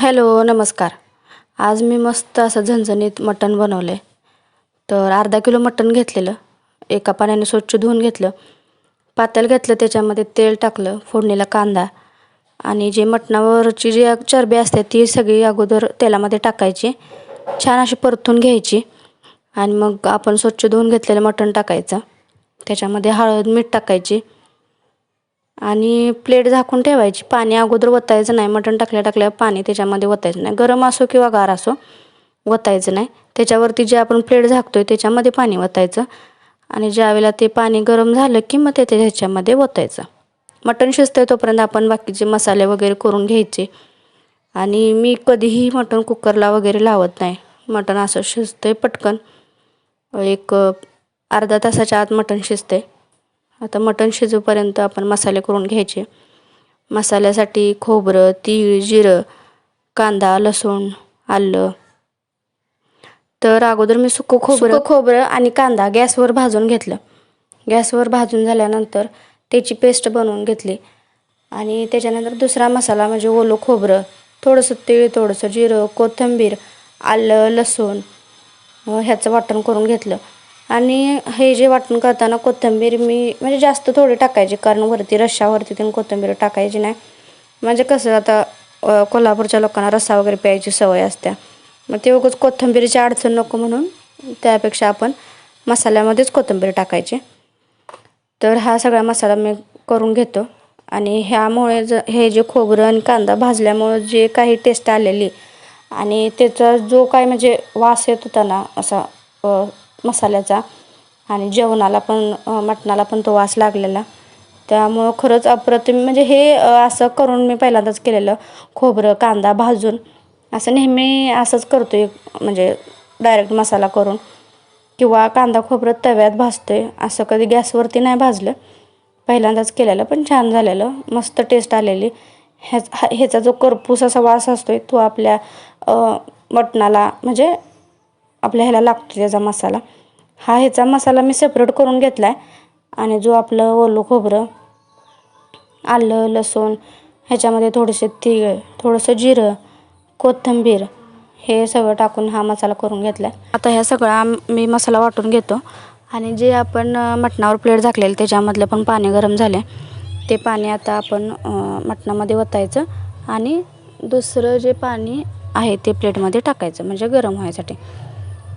Hello, नमस्कार. आज मी मस्त असं झणझणीत मटण बनवलं आहे. तर अर्धा किलो मटण घेतलेलं, एका पाण्याने स्वच्छ धुवून घेतलं. पातेलं घेतलं, त्याच्यामध्ये तेल टाकलं, फोडणीला कांदा आणि जे मटणावरची जी चरबी असते ती सगळी अगोदर तेलामध्ये टाकायची, छान अशी परतून घ्यायची आणि मग आपण स्वच्छ धुवून घेतलेलं मटण टाकायचं. त्याच्यामध्ये हळद, मीठ टाकायची आणि प्लेट झाकून ठेवायची. पाणी अगोदर ओतायचं नाही, मटण टाकल्या पाणी त्याच्यामध्ये ओतायचं नाही. गरम असो किंवा गार असो, ओतायचं नाही. त्याच्यावरती जे आपण प्लेट झाकतोय त्याच्यामध्ये पाणी ओतायचं आणि ज्यावेळेला ते पाणी गरम झालं की मग ते त्याच्यामध्ये ओतायचं. मटण शिजतंय तोपर्यंत आपण बाकीचे मसाले वगैरे करून घ्यायचे. आणि मी कधीही मटण कुकरला वगैरे लावत नाही. मटण असं शिजतंय पटकन, एक अर्धा तासाच्या आत मटण शिजतंय. आता मटण शिजूपर्यंत आपण मसाले करून घ्यायचे. मसाल्यासाठी खोबरं, तीळ, जिरं, कांदा, लसूण, आलं. तर अगोदर मी सुकं खोबरं आणि कांदा गॅसवर भाजून घेतलं. गॅसवर भाजून झाल्यानंतर त्याची पेस्ट बनवून घेतली आणि त्याच्यानंतर दुसरा मसाला म्हणजे ओलं खोबरं, थोडंसं तीळ, थोडंसं जिरं, कोथिंबीर, आलं, लसूण ह्याचं वाटण करून घेतलं. आणि हे जे वाटण करताना कोथिंबीर मी म्हणजे जास्त थोडी टाकायची, कारण वरती रश्शावरती पण कोथिंबीर टाकायची नाही. म्हणजे कसं आता कोल्हापूरच्या लोकांना रस्सा वगैरे प्यायची सवय असते, मग ते उगाच कोथिंबीरीची अडचण नको म्हणून त्यापेक्षा आपण मसाल्यामध्येच कोथिंबीर टाकायची. तर हा सगळा मसाला मी करून घेतो आणि ह्यामुळे हे जे खोबरं आणि कांदा भाजल्यामुळं जे काही टेस्ट आलेली आणि त्याचा जो काय म्हणजे वास येत होता ना असा मसाल्याचा, आणि जेवणाला पण मटणाला पण तो वास लागलेला, त्यामुळं खरंच अप्रतिम. म्हणजे हे असं करून मी पहिल्यांदाच केलेलं, खोबरं कांदा भाजून. असं नेहमी असंच करतो आहे, म्हणजे डायरेक्ट मसाला करून किंवा कांदा खोबरं तव्यात भाजतोय, असं कधी गॅसवरती नाही भाजलं. पहिल्यांदाच केलेलं, पण छान झालेलं, मस्त टेस्ट आलेली. ह्याचा जो करपूस असा वास असतोय तो आपल्या मटणाला म्हणजे आपल्या ह्याला लागतो त्याचा मसाला. ह्याचा मसाला मी सेपरेट करून घेतला आहे आणि जो आपलं ओलं खोबरं, आलं, लसूण, ह्याच्यामध्ये थोडेसे तीळ, थोडंसं जिरं, कोथिंबीर हे सगळं टाकून हा मसाला करून घेतला आहे. आता ह्या सगळा मी मसाला वाटून घेतो आणि जे आपण मटणावर प्लेट झाकलेलं त्याच्यामधलं पण पाणी गरम झालं, ते पाणी आता आपण मटणामध्ये ओतायचं आणि दुसरं जे पाणी आहे ते प्लेटमध्ये टाकायचं, म्हणजे गरम व्हायसाठी.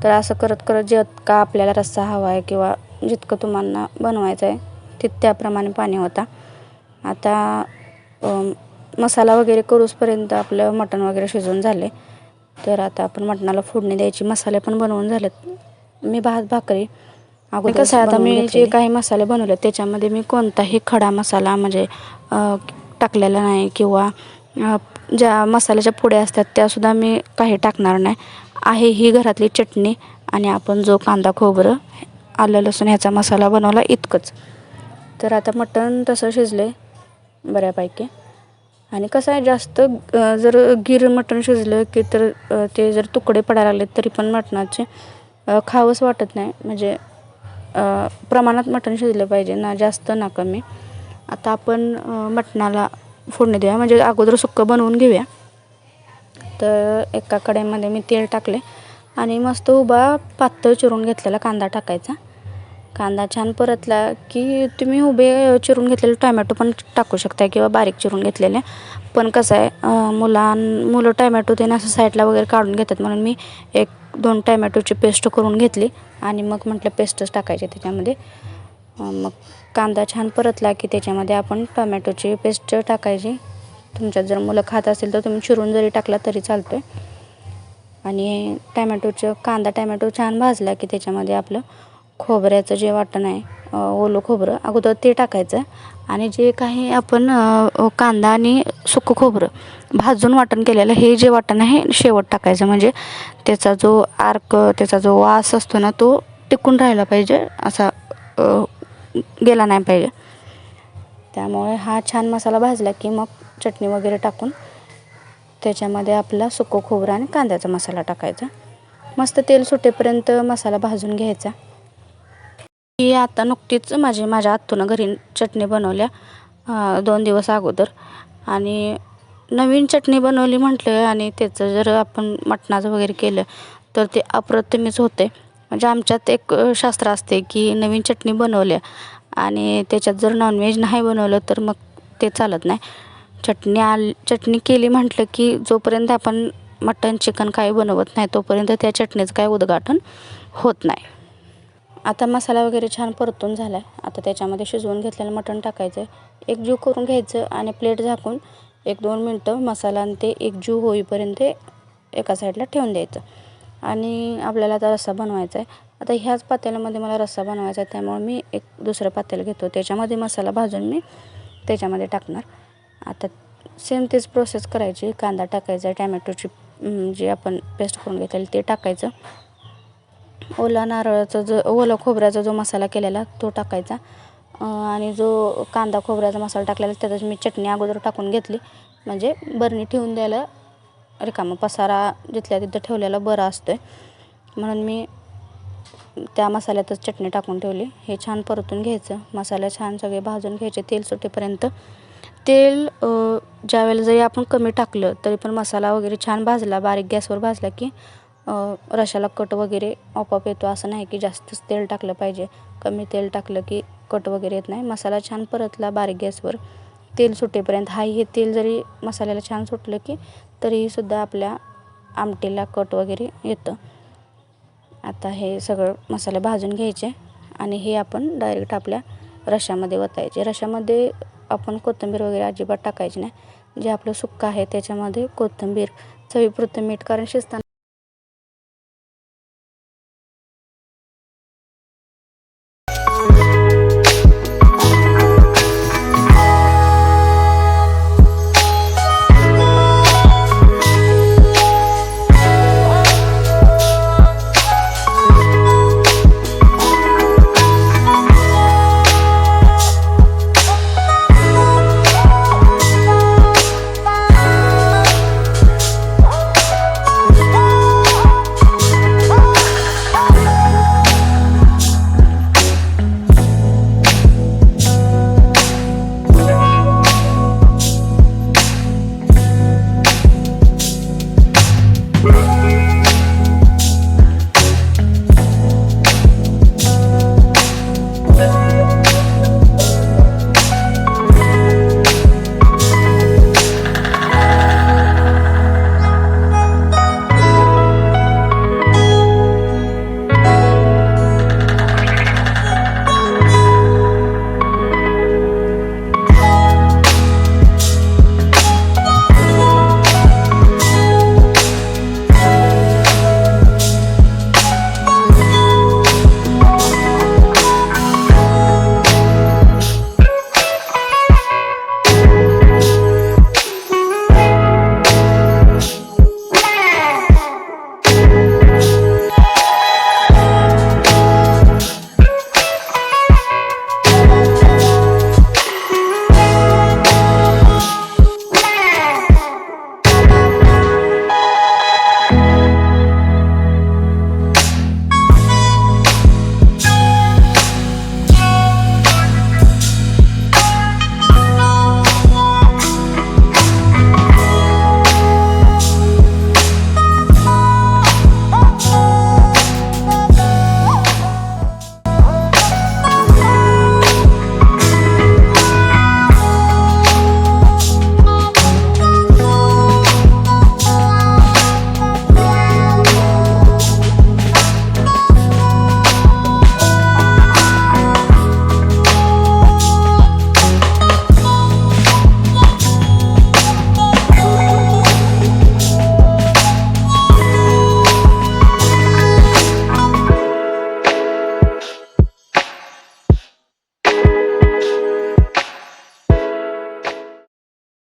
तर असं करत करत जितका आपल्याला रस्सा हवा आहे किंवा जितकं तुम्हाला बनवायचं आहे त्याप्रमाणे पाणी होता. आता मसाला वगैरे करूसपर्यंत आपलं मटण वगैरे शिजून झाले. तर आता आपण मटणाला फोडणी द्यायची. मसाले पण बनवून झालेत. मी भात भाकरी अगोदर कसं आहे, आता मी जे काही मसाले बनवले त्याच्यामध्ये मी कोणताही खडा मसाला म्हणजे टाकलेला नाही किंवा ज्या मसाल्याच्या पुड्या असतात त्यासुद्धा मी काही टाकणार नाही. आहे ही घरातली चटणी आणि आपण जो कांदा खोबरं आलं लसूण ह्याचा मसाला बनवला, इतकंच. तर आता मटण तसं शिजले बऱ्यापैकी. आणि कसं आहे, जास्त जर गिर मटण शिजलं की तर ते जर तुकडे पडायला लागले तरी पण मटणाचे खावंच वाटत नाही. म्हणजे प्रमाणात मटण शिजलं पाहिजे, ना जास्त ना कमी. आता आपण मटणाला फोडणी देऊया, म्हणजे अगोदर सुक्कं बनवून घेऊया. तर एका कढईमध्ये मी तेल टाकले आणि मस्त उभा पातळ चिरून घेतलेला कांदा टाकायचा. कांदा छान परतला की तुम्ही उभे चिरून घेतलेले टोमॅटो पण टाकू शकता किंवा बारीक चिरून घेतलेले. पण कसं आहे, मुलं टोमॅटो ते असं साईडला वगैरे काढून घेतात, म्हणून मी 1-2 टोमॅटोची पेस्ट करून घेतली आणि मग म्हटलं पेस्टच टाकायची त्याच्यामध्ये. मग कांदा छान परतला की त्याच्यामध्ये आपण टोमॅटोची पेस्ट टाकायची. तुमच्यात जर मुलं खात असेल तर तुम्ही चिरून जरी टाकला तरी चालतो आहे. आणि टोमॅटो छान भाजला की त्याच्यामध्ये आपलं खोबऱ्याचं जे वाटण आहे, ओलं खोबरं अगोदर ते टाकायचं आणि जे काही आपण कांदा आणि सुकं खोबरं भाजून वाटण केलेलं हे जे वाटण आहे शेवट टाकायचं. म्हणजे त्याचा जो त्याचा जो वास असतो ना तो टिकून राहिला पाहिजे, असा गेला नाही पाहिजे. त्यामुळे हा छान मसाला भाजला की मग चटणी वगैरे टाकून त्याच्यामध्ये आपला सुकं खोबरं आणि कांद्याचा मसाला टाकायचा. मस्त तेल सुटेपर्यंत मसाला भाजून घ्यायचा. ही आता नुकतीच माझ्या आत्तूनं घरी चटणी बनवल्या 2 दिवस अगोदर, आणि नवीन चटणी बनवली म्हटलं आणि त्याचं जर आपण मटणाचं वगैरे केलं तर ते अप्रतिमच होते. म्हणजे आमच्यात एक शास्त्र असते की नवीन चटणी बनवल्या आणि त्याच्यात जर नॉनव्हेज नाही बनवलं तर मग ते चालत नाही. चटणी केली म्हटलं की जोपर्यंत आपण मटण चिकन काही बनवत नाही तोपर्यंत त्या चटणीचं काय उद्घाटन होत नाही. आता मसाला वगैरे छान परतून झाला आहे. आता त्याच्यामध्ये शिजवून घेतलेलं मटण टाकायचं आहे, एकजीव करून घ्यायचं आणि प्लेट झाकून 1-2 मिनटं मसाला आणि ते एकजीव होईपर्यंत एका साईडला ठेवून द्यायचं. आणि आपल्याला आता रस्सा बनवायचा आहे. आता ह्याच पातेल्यामध्ये मला रस्सा बनवायचा आहे, त्यामुळे मी एक दुसरं पातेलं घेतो, त्याच्यामध्ये मसाला भाजून मी त्याच्यामध्ये टाकणार. आता सेम तेच प्रोसेस करायची. कांदा टाकायचा, टॅमॅटोची जी आपण पेस्ट करून घेतलेली ते टाकायचं, ओला खोबऱ्याचा जो मसाला केलेला तो टाकायचा आणि जो कांदा खोबऱ्याचा मसाला टाकलेला त्यातच मी चटणी अगोदर टाकून घेतली. म्हणजे बरणी ठेवून द्यायला रिकामा पसारा जिथल्या तिथं ठेवलेला बरा असतोय, म्हणून मी त्या मसाल्यातच चटणी टाकून ठेवली. हे छान परतून घ्यायचं, मसाले छान सगळे भाजून घ्यायचे तेल सुटेपर्यंत. तेल ज्यावेळेला जरी आपण कमी टाकलं तरी पण मसाला वगैरे छान भाजला, बारीक गॅसवर भाजला की रशाला कट वगैरे आपोआप येतो. असं नाही की जास्तच तेल टाकलं पाहिजे, कमी तेल टाकलं की कट वगैरे येत नाही. मसाला छान परतला बारीक गॅसवर तेल सुटेपर्यंत. हे तेल जरी मसाल्याला छान सुटलं की तरीसुद्धा आपल्या आमटीला कट वगैरे येतं. आता हे सगळं मसाले भाजून घ्यायचे आणि हे आपण डायरेक्ट आपल्या रश्श्यामध्ये ओतायचे. रश्श्यामध्ये आपण कोथिंबीर वगैरे अजिबात टाकायची नाही. जे आपलं सुक्कं आहे त्याच्यामध्ये कोथिंबीर, चवीपुरतं मीठ, कारण शिजताना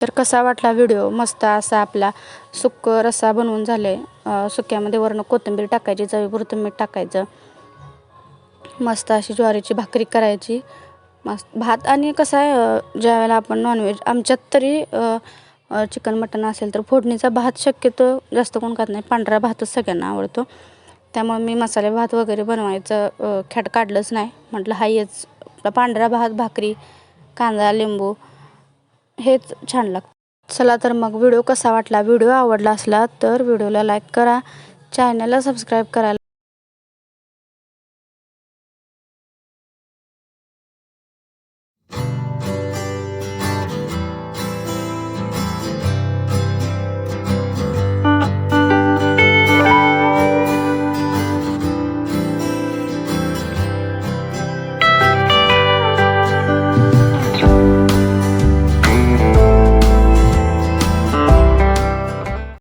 तर कसा वाटला व्हिडिओ? मस्त असा आपला सुक्कं रस्सा बनवून झाले. सुक्यामध्ये वरून कोथिंबीर टाकायची, चवीपुरतं मीठ टाकायचं, मस्त अशी ज्वारीची भाकरी करायची, मस्त भात. आणि कसं आहे ज्यावेळेला आपण नॉनव्हेज, आमच्यात तरी चिकन मटन असेल तर फोडणीचा भात शक्यतो जास्त कोण खात नाही, पांढरा भातच सगळ्यांना आवडतो. त्यामुळे मी मसाले भात वगैरे बनवायचं खेट काढलंच नाही. म्हटलं हायच पांढरा भात, भाकरी, कांदा, लिंबू हेच छान लागतं. चला तर मग व्हिडिओ कसा वाटला, व्हिडिओ आवडला असला तर व्हिडिओला लाईक करा, चॅनलला सबस्क्राईब करायला